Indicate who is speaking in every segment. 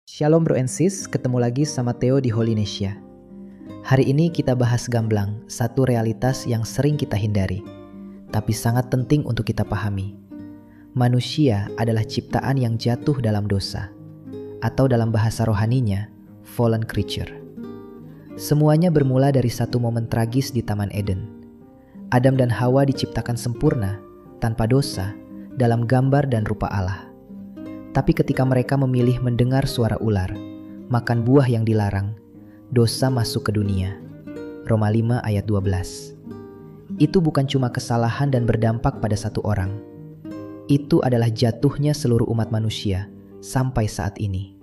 Speaker 1: Shalom bro and sis, ketemu lagi sama Theo di Holynesia. Hari ini kita bahas gamblang, satu realitas yang sering kita hindari, tapi sangat penting untuk kita pahami. Manusia adalah ciptaan yang jatuh dalam dosa, atau dalam bahasa rohaninya, fallen creature. Semuanya bermula dari satu momen tragis di Taman Eden. Adam dan Hawa diciptakan sempurna, tanpa dosa, dalam gambar dan rupa Allah. Tapi ketika mereka memilih mendengar suara ular, makan buah yang dilarang, dosa masuk ke dunia. Roma 5 ayat 12. Itu bukan cuma kesalahan dan berdampak pada satu orang. Itu adalah jatuhnya seluruh umat manusia sampai saat ini.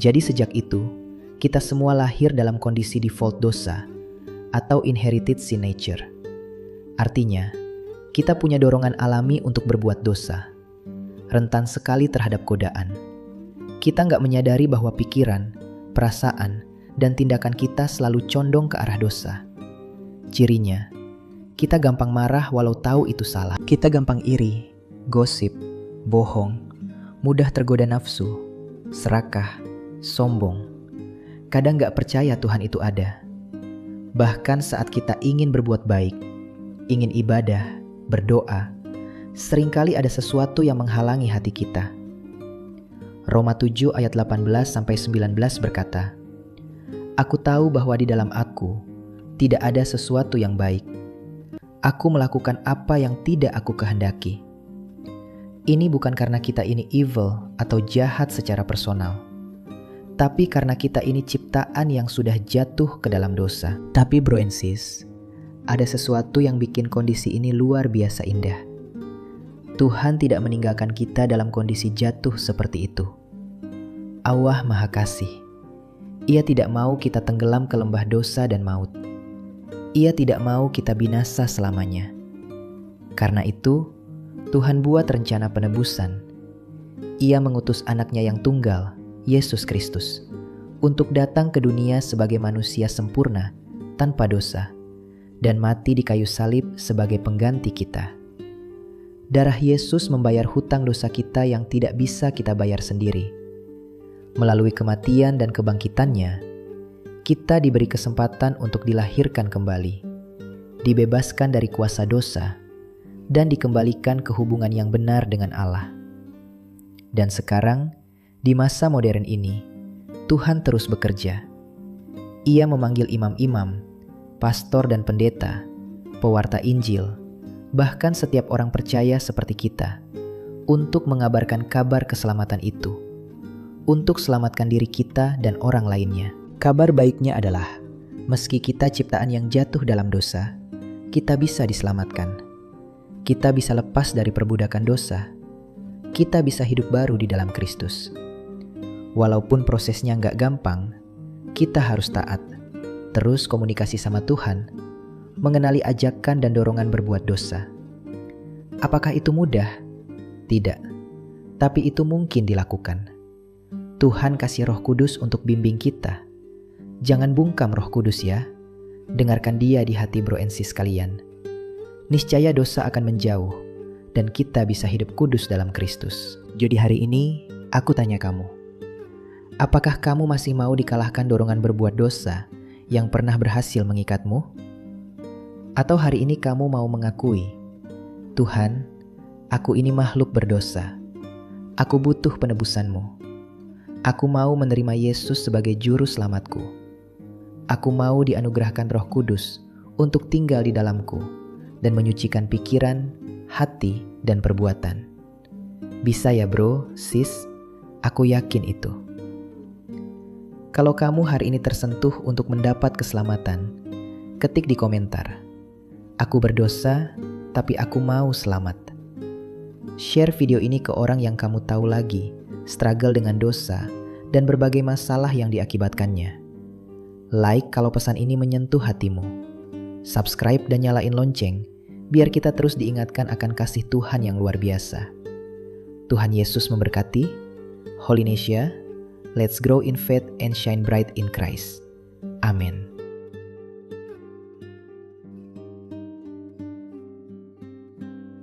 Speaker 1: Jadi sejak itu, kita semua lahir dalam kondisi default dosa atau inherited sin nature. Artinya, kita punya dorongan alami untuk berbuat dosa. Rentan sekali terhadap godaan. Kita nggak menyadari bahwa pikiran, perasaan, dan tindakan kita selalu condong ke arah dosa. Cirinya, kita gampang marah walau tahu itu salah. Kita gampang iri, gosip, bohong, mudah tergoda nafsu, serakah, sombong. Kadang nggak percaya Tuhan itu ada. Bahkan saat kita ingin berbuat baik, ingin ibadah, berdoa, seringkali ada sesuatu yang menghalangi hati kita. Roma 7 ayat 18-19 berkata, "Aku tahu bahwa di dalam aku tidak ada sesuatu yang baik. Aku melakukan apa yang tidak aku kehendaki." Ini bukan karena kita ini evil atau jahat secara personal, tapi karena kita ini ciptaan yang sudah jatuh ke dalam dosa. Tapi bro and sis, ada sesuatu yang bikin kondisi ini luar biasa indah. Tuhan tidak meninggalkan kita dalam kondisi jatuh seperti itu. Allah Maha Kasih. Ia tidak mau kita tenggelam ke lembah dosa dan maut. Ia tidak mau kita binasa selamanya. Karena itu, Tuhan buat rencana penebusan. Ia mengutus anaknya yang tunggal, Yesus Kristus, untuk datang ke dunia sebagai manusia sempurna, tanpa dosa, dan mati di kayu salib sebagai pengganti kita. Darah Yesus membayar hutang dosa kita yang tidak bisa kita bayar sendiri. Melalui kematian dan kebangkitannya, kita diberi kesempatan untuk dilahirkan kembali, dibebaskan dari kuasa dosa, dan dikembalikan ke hubungan yang benar dengan Allah. Dan sekarang, di masa modern ini, Tuhan terus bekerja. Ia memanggil imam-imam, pastor dan pendeta, pewarta Injil, bahkan setiap orang percaya seperti kita, untuk mengabarkan kabar keselamatan itu, untuk selamatkan diri kita dan orang lainnya. Kabar baiknya adalah, meski kita ciptaan yang jatuh dalam dosa, kita bisa diselamatkan. Kita bisa lepas dari perbudakan dosa. Kita bisa hidup baru di dalam Kristus. Walaupun prosesnya nggak gampang, kita harus taat, terus komunikasi sama Tuhan, mengenali ajakan dan dorongan berbuat dosa. Apakah itu mudah? Tidak, tapi itu mungkin dilakukan. Tuhan kasih Roh Kudus untuk bimbing kita. Jangan bungkam Roh Kudus ya. Dengarkan Dia di hati bro and sis kalian. Niscaya dosa akan menjauh, dan kita bisa hidup kudus dalam Kristus. Jadi hari ini, aku tanya kamu, apakah kamu masih mau dikalahkan dorongan berbuat dosa yang pernah berhasil mengikatmu? Atau hari ini kamu mau mengakui, Tuhan, aku ini makhluk berdosa. Aku butuh penebusan-Mu. Aku mau menerima Yesus sebagai juru selamatku. Aku mau dianugerahkan Roh Kudus untuk tinggal di dalamku dan menyucikan pikiran, hati, dan perbuatan. Bisa ya bro, sis? Aku yakin itu. Kalau kamu hari ini tersentuh untuk mendapat keselamatan, ketik di komentar, "Aku berdosa, tapi aku mau selamat." Share video ini ke orang yang kamu tahu lagi struggle dengan dosa dan berbagai masalah yang diakibatkannya. Like kalau pesan ini menyentuh hatimu. Subscribe dan nyalain lonceng, biar kita terus diingatkan akan kasih Tuhan yang luar biasa. Tuhan Yesus memberkati. Holynesia, let's grow in faith and shine bright in Christ. Amin.